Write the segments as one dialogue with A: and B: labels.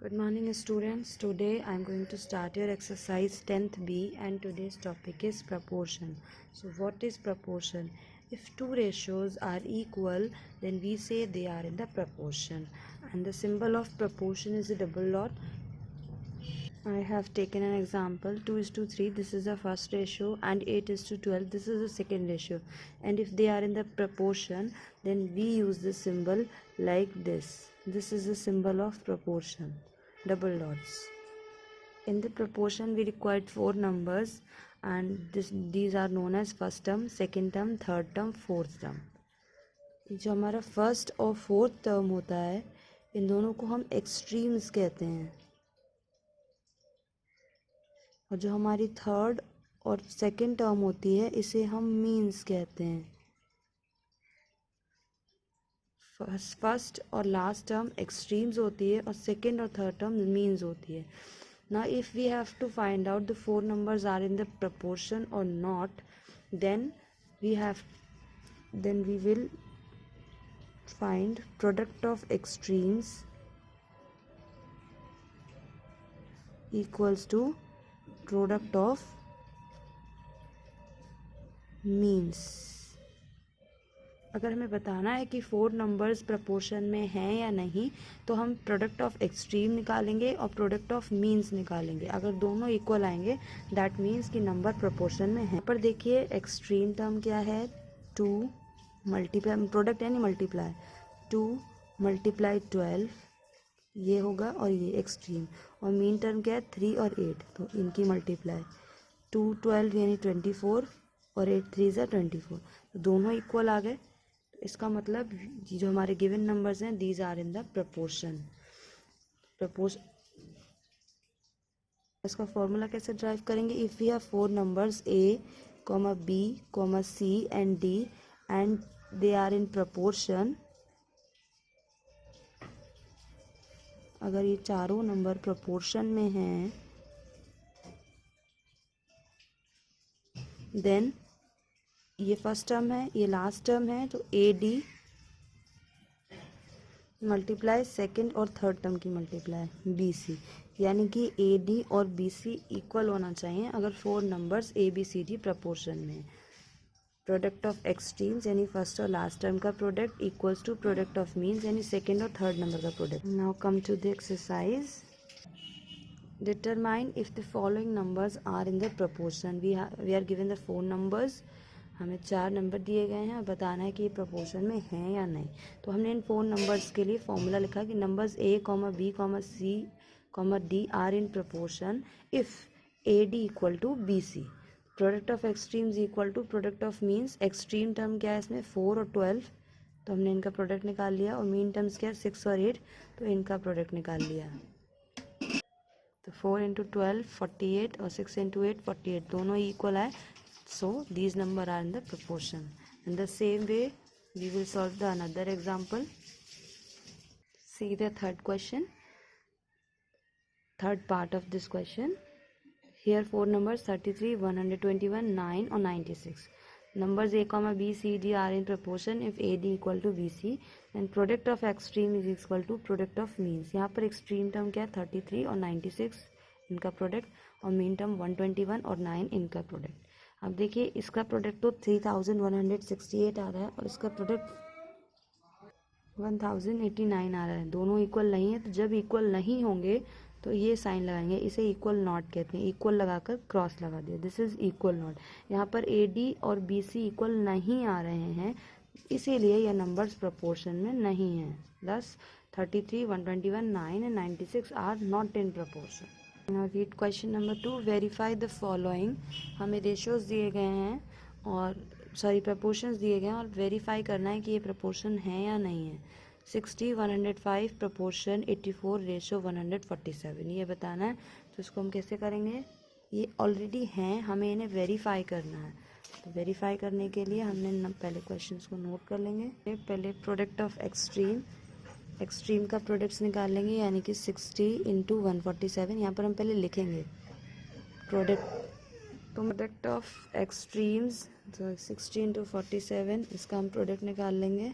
A: Good morning students. Today I am going to start your exercise 10th B and today's topic is proportion. So what is proportion? If two ratios are equal, then we say they are in the proportion. And the symbol of proportion is a double dot. I have taken an example 2:3, this is the first ratio, and 8:12, this is the second ratio. And if they are in the proportion, then we use the symbol like this. This is the symbol of proportion, double dots. In the proportion we required four numbers, and these are known as first term, second term, third term, fourth term. जो हमारा first और fourth term होता है, इन दोनों को हम extremes कहते हैं, और जो हमारी थर्ड और सेकंड टर्म होती है इसे हम मीन्स कहते हैं. फर्स्ट और लास्ट टर्म एक्सट्रीम्स होती है और सेकंड और थर्ड टर्म मीन्स होती है. Now if we have to find out the four numbers are in the proportion और not, then we will find product of extremes equals to product of means. अगर हमें बताना है कि four numbers proportion में हैं या नहीं, तो हम प्रोडक्ट ऑफ एक्सट्रीम निकालेंगे और प्रोडक्ट ऑफ मीन्स निकालेंगे. अगर दोनों इक्वल आएंगे दैट मीन्स कि नंबर प्रपोर्शन में है. पर देखिए एक्सट्रीम टर्म क्या है, 2 मल्टीप्लाई, प्रोडक्ट यानी मल्टीप्लाई, 2 मल्टीप्लाई 12 ये होगा और ये एक्सट्रीम. और मीन टर्म क्या है, 3 और 8, तो इनकी मल्टीप्लाई 2 12 यानी 24 और 8 3 ज़ा 24, तो दोनों इक्वल आ गए. तो इसका मतलब जो हमारे गिवन नंबर्स हैं these are in the proportion. इसका फॉर्मूला कैसे ड्राइव करेंगे, if we have four numbers A, B, C and D and they are in proportion, अगर ये चारों नंबर प्रपोर्शन में हैं, देन ये फर्स्ट टर्म है, ये लास्ट टर्म है, तो AD मल्टीप्लाई सेकंड और थर्ड टर्म की मल्टीप्लाई BC, यानी कि AD और BC इक्वल होना चाहिए अगर फोर नंबर्स ABCD प्रपोर्शन में. प्रोडक्ट ऑफ एक्सट्रीम्स यानी फर्स्ट और लास्ट टर्म का product equals to product of means यानी सेकेंड और थर्ड नंबर का product. Now come to the exercise. Determine if the following numbers are in the proportion. We are given the four numbers, हमें 4 number दिए गए हैं और बताना है कि ये प्रपोर्शन में हैं या नहीं. तो हमने इन फोर नंबर्स के लिए फॉर्मूला लिखा कि numbers A, B, C, D are in proportion if AD equal to BC. Product of extremes equal to product of means. Extreme term क्या है इसमें 4 और 12, तो हमने इनका प्रोडक्ट निकाल लिया. और मीन टर्म्स क्या है 6 और 8, तो इनका प्रोडक्ट निकाल लिया. तो 4 इंटू 12 48 और 6 इंटू 8 48, दोनों इक्वल आए. So these number are in the proportion. In the same way we will solve the another example. See the third question, third part of this question. Here four numbers 33, 121, 9 और 96. Numbers A, B, C, D are in proportion if AD equal to BC and product of extreme is equal to product of means. यहाँ पर extreme term क्या है 33 और 96 इनका product, और mean term 121 और 9 इनका प्रोडक्ट. अब देखिए इसका प्रोडक्ट तो 3168 आ रहा है और इसका प्रोडक्ट 1089 आ रहा है. दोनों इक्वल नहीं है, तो जब इक्वल नहीं होंगे तो ये साइन लगाएंगे, इसे इक्वल नॉट कहते हैं. इक्वल लगाकर क्रॉस लगा दिया, दिस इज इक्वल नॉट. यहाँ पर AD और BC इक्वल नहीं आ रहे हैं, इसीलिए यह नंबर्स प्रपोर्शन में नहीं हैं. Thus 33, 121, 9 and 96 are not in proportion. Now read question number 2. Verify the following. हमें रेशियोज दिए गए हैं और प्रपोर्शंस दिए गए हैं और वेरीफाई करना है कि ये प्रपोर्शन है या नहीं है. 60, 105 प्रपोर्शन 84 रेशो 147, ये बताना है. तो इसको हम कैसे करेंगे, ये ऑलरेडी हैं, हमें इन्हें वेरीफाई करना है. तो वेरीफाई करने के लिए हमने पहले क्वेश्चंस को नोट कर लेंगे. पहले प्रोडक्ट ऑफ एक्सट्रीम का प्रोडक्ट्स निकाल लेंगे, यानी कि 60 इंटू 147. यहाँ पर हम पहले लिखेंगे प्रोडक्ट ऑफ एक्सट्रीम्स, तो 60 इंटू 47 इसका हम प्रोडक्ट निकाल लेंगे.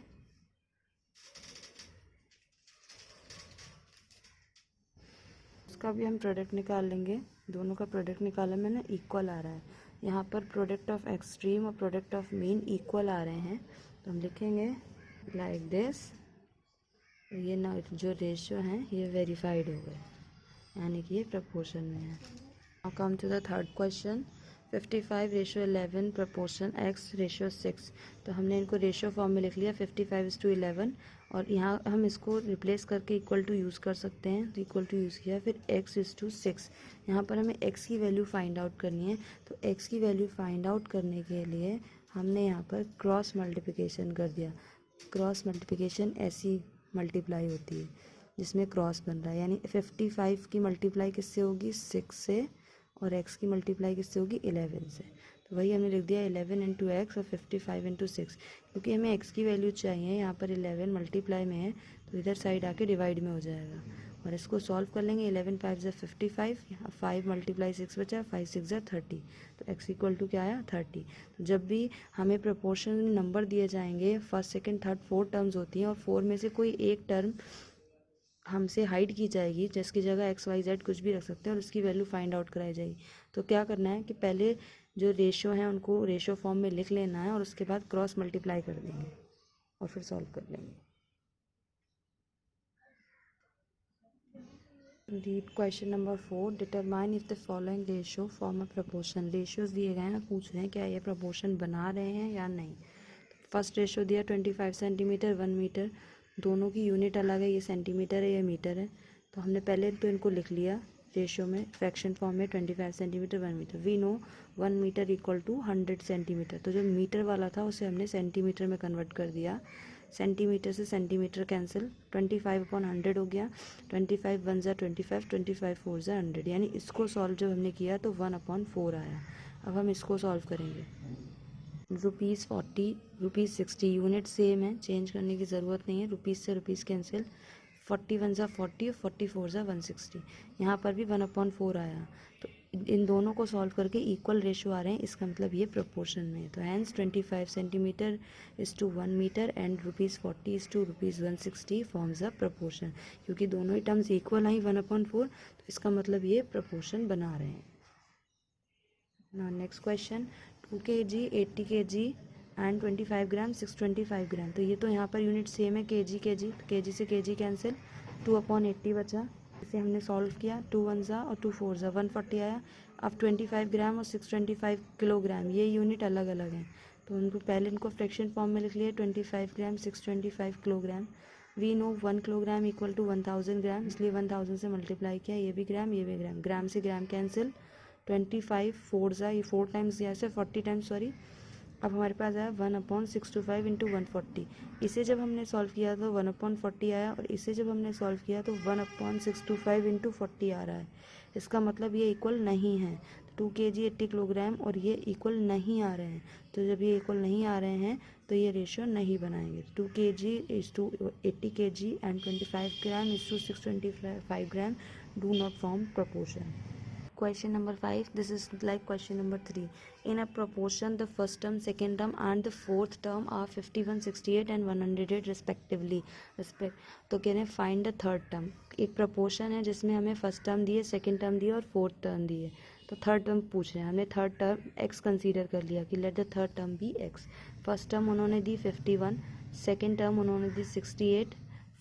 A: इसका भी हम प्रोडक्ट निकाल लेंगे। दोनों का प्रोडक्ट निकाला मैंने, इक्वल आ रहा है। यहाँ पर प्रोडक्ट ऑफ एक्सट्रीम और प्रोडक्ट ऑफ मीन इक्वल आ रहे हैं, तो हम लिखेंगे लाइक दिस। ये ना जो रेशियो हैं ये वेरीफाइड हो गए, यानी कि ये प्रपोर्शन में है। Now come to the third question. 55:11 proportion x ratio 6। तो हमने इनको रेशियो फॉर्म में लिख लिया 55:11, और यहाँ हम इसको रिप्लेस करके इक्वल टू यूज़ कर सकते हैं। तो इक्वल टू यूज़ किया, फिर x:6। यहाँ पर हमें x की वैल्यू फाइंड आउट करनी है। तो x की वैल्यू फाइंड आउट करने के लिए हमने यहाँ पर क्रॉस मल्टीप्लिकेशन कर दिया। क्रॉस मल्टीप्लिकेशन ऐसी मल्टीप्लाई होती है जिसमें क्रॉस बन रहा है, यानी 55 की मल्टीप्लाई किससे होगी, 6 से, और x की मल्टीप्लाई किससे होगी, 11 से। तो वही हमने लिख दिया 11 इंटू एक्स और 55 इंटू 6, क्योंकि हमें x की वैल्यू चाहिए। यहाँ पर 11 मल्टीप्लाई में है तो इधर साइड आके डिवाइड में हो जाएगा, और इसको सॉल्व कर लेंगे। 11 5 ज़ा 55, 5 मल्टीप्लाई 6 बचा, 5 6 ज़ा 30। तो x इक्वल टू क्या आया, 30। तो जब भी हमें प्रोपोर्शन नंबर दिए जाएंगे, फर्स्ट सेकंड थर्ड 4 टर्म्स होती हैं, और 4 में से कोई एक टर्म हमसे हाइड की जाएगी, जिसकी जगह x y z कुछ भी रख सकते हैं, और उसकी वैल्यू फाइंड आउट कराई जाएगी। तो क्या करना है कि पहले जो रेशियो है उनको रेशियो फॉर्म में लिख लेना है, और उसके बाद क्रॉस मल्टीप्लाई कर देंगे और फिर सॉल्व कर लेंगे। Read question number 4। Determine if the following ratio form a proportion. Ratios दिए गए हैं, पूछ रहे हैं क्या ये प्रपोर्शन बना रहे हैं या नहीं। फर्स्ट रेशियो दिया 25 सेंटीमीटर 1 मीटर, दोनों की यूनिट अलग है, ये सेंटीमीटर है ये मीटर है। तो हमने पहले तो इनको लिख लिया रेशियो में, फ्रैक्शन फॉर्म में, 25 centimetre 1 metre. We know 1 metre equal to 100 centimetre. तो जो मीटर वाला था उसे हमने सेंटीमीटर में कन्वर्ट कर दिया। सेंटीमीटर से सेंटीमीटर कैंसिल, 25/100 हो गया। 25 1 ज़ा 25, 25 4 ज़ा 100, यानी इसको सॉल्व जब हमने किया तो 1/4 आया। अब हम इसको सॉल्व करेंगे। ₹40, ₹60, यूनिट सेम है, चेंज करने की ज़रूरत नहीं है। रुपीज़ से रुपीज़ कैंसिल, 40 1 ज़ा 40 और 44 ज़ा 160। यहाँ पर भी 1/4 आया। तो इन दोनों को सॉल्व करके इक्वल रेशियो आ रहे हैं, इसका मतलब ये प्रोपोर्शन में है। तो hence 25 centimetre is to 1 metre and ₹40 is to ₹160 forms a proportion. क्योंकि दोनों ही टर्म्स इक्वल आई 1/4, तो इसका मतलब ये प्रोपोर्शन बना रहे हैं। Now next question, 2 kg 80 kg and 25 gram 625 ग्राम। तो ये तो यहाँ पर यूनिट सेम है, kg kg, तो kg से kg कैंसिल, 2/80 बचा। इसे हमने सॉल्व किया, 2 1 ज़ा और 2 4 ज़ा 140 आया। अब 25 ग्राम और 625 किलोग्राम, ये यूनिट अलग अलग हैं, तो उनको पहले इनको फ्रैक्शन फॉर्म में लिख लिया, 25 gram 625 kilogram. We know 1 kilogram equal to 1000 gram, इसलिए 1000 से मल्टीप्लाई किया, ये भी ग्राम ये भी ग्राम, ग्राम से ग्राम कैंसिल, 25 4 ज़ा, ये 4 टाइम्स दिया से 40 टाइम्स, सॉरी। अब हमारे पास आया 1/625 इंटू 140। इसे जब हमने सॉल्व किया तो 1/40 आया, और इसे जब हमने सॉल्व किया तो 1/625 इंटू 40 आ रहा है। इसका मतलब ये इक्वल नहीं है। 2 kg 80 किलोग्राम और ये इक्वल नहीं आ रहे हैं। तो जब ये इक्वल नहीं आ रहे हैं तो ये रेशियो नहीं बनाएंगे। 2 kg is to 80 kg and 25 gram is to 625 gram do not form proportion. Question number 5. This is like question number 3. In a proportion, the first term, second term and the fourth term are 51, 68 and 108 respectively. तो कह रहे हैं find the third term. एक proportion है जिसमें हमें first term दी है, second term दी है और fourth term दी है। तो third term पूछ रहे हैं, हमने third term x consider कर लिया कि let the third term be x. first term उन्होंने दी 51, second term उन्होंने दी 68,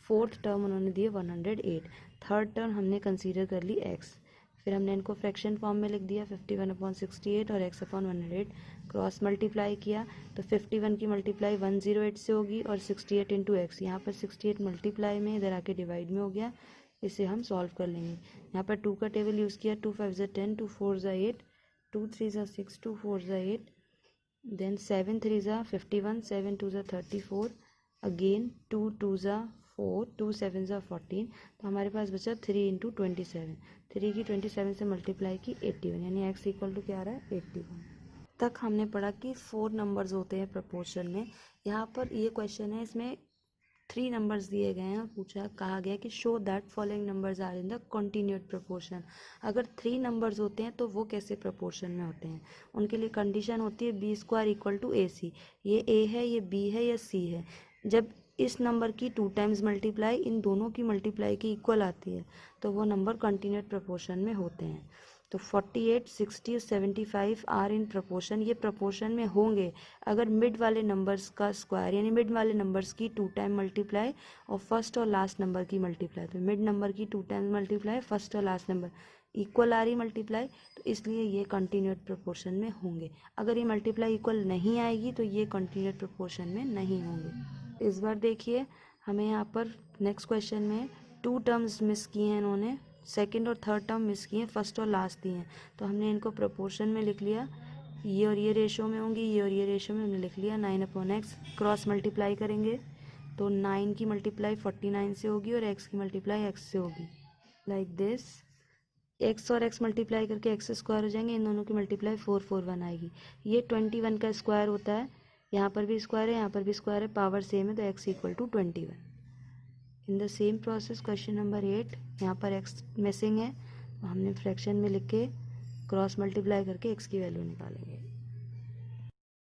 A: fourth term उन्होंने दी 108, third term हमने consider कर ली x। फिर हमने इनको फ्रैक्शन फॉर्म में लिख दिया, 51/68 और x/108, क्रॉस मल्टीप्लाई किया तो 51 की मल्टीप्लाई 108 से होगी और 68 इंटू एक्स, यहाँ पर 68 मल्टीप्लाई में इधर आके डिवाइड में हो गया। इसे हम सॉल्व कर लेंगे। यहाँ पर 2 का टेबल यूज़ किया, 2 5 ज़ा 10, 2 4 ज़ा 8, 2 3 ज़ा 6, 2 4 ज़ा 8, देन 7 3 ज़ा 51, 7 2 ज़ा 34, अगेन 2 2 ज़ा 4, 2 7 ज़ा 14। तो हमारे पास बचा 3 इंटू 27, 3 की 27 से मल्टीप्लाई की 81, यानी x इक्वल टू क्या आ रहा है 81। तक हमने पढ़ा कि 4 नंबर्स होते हैं प्रपोर्शन में। यहाँ पर ये क्वेश्चन है, इसमें 3 नंबर्स दिए गए हैं और कहा गया कि show that following numbers are in the continued proportion. अगर 3 नंबर्स होते हैं तो वो कैसे प्रपोर्शन में होते हैं, उनके लिए कंडीशन होती है b² इक्वल टू AC। ये a है, ये b है, ये c है। जब इस नंबर की 2 टाइम्स मल्टीप्लाई इन दोनों की मल्टीप्लाई की इक्वल आती है तो वो नंबर कंटिन्यूट प्रोपोर्शन में होते हैं। तो 48, 60 और 75 आर इन प्रोपोर्शन, ये प्रोपोर्शन में होंगे अगर मिड वाले नंबर्स का स्क्वायर यानी मिड वाले नंबर्स की 2 टाइम मल्टीप्लाई और फर्स्ट और लास्ट नंबर की मल्टीप्लाई। तो मिड नंबर की 2 टाइम मल्टीप्लाई, फर्स्ट और लास्ट नंबर इक्वल आ रही मल्टीप्लाई, तो इसलिए ये कंटिन्यूट प्रोपोर्शन में होंगे। अगर ये मल्टीप्लाई इक्वल नहीं आएगी तो ये कंटिन्यूट प्रोपोर्शन में नहीं होंगे। इस बार देखिए हमें यहाँ पर नेक्स्ट क्वेश्चन में 2 टर्म्स मिस किए हैं इन्होंने, सेकंड और थर्ड टर्म मिस किए हैं, फर्स्ट और लास्ट दिए हैं, तो हमने इनको प्रोपोर्शन में लिख लिया। ये और ये रेशो में होंगी, ये और ये रेशो में हमने लिख लिया 9/x। क्रॉस मल्टीप्लाई करेंगे तो 9 की मल्टीप्लाई 49 से होगी और x की मल्टीप्लाई x से होगी, लाइक दिस। x और x मल्टीप्लाई करके x स्क्वायर हो जाएंगे, इन दोनों की मल्टीप्लाई 441 आएगी। ये 21 का स्क्वायर होता है, यहाँ पर भी स्क्वायर है, यहाँ पर भी स्क्वायर है, पावर सेम है, तो x equal to 21। In the same process question number 8, यहाँ पर x मिसिंग है तो हमने फ्रैक्शन में लिख के क्रॉस मल्टीप्लाई करके x की वैल्यू निकालेंगे।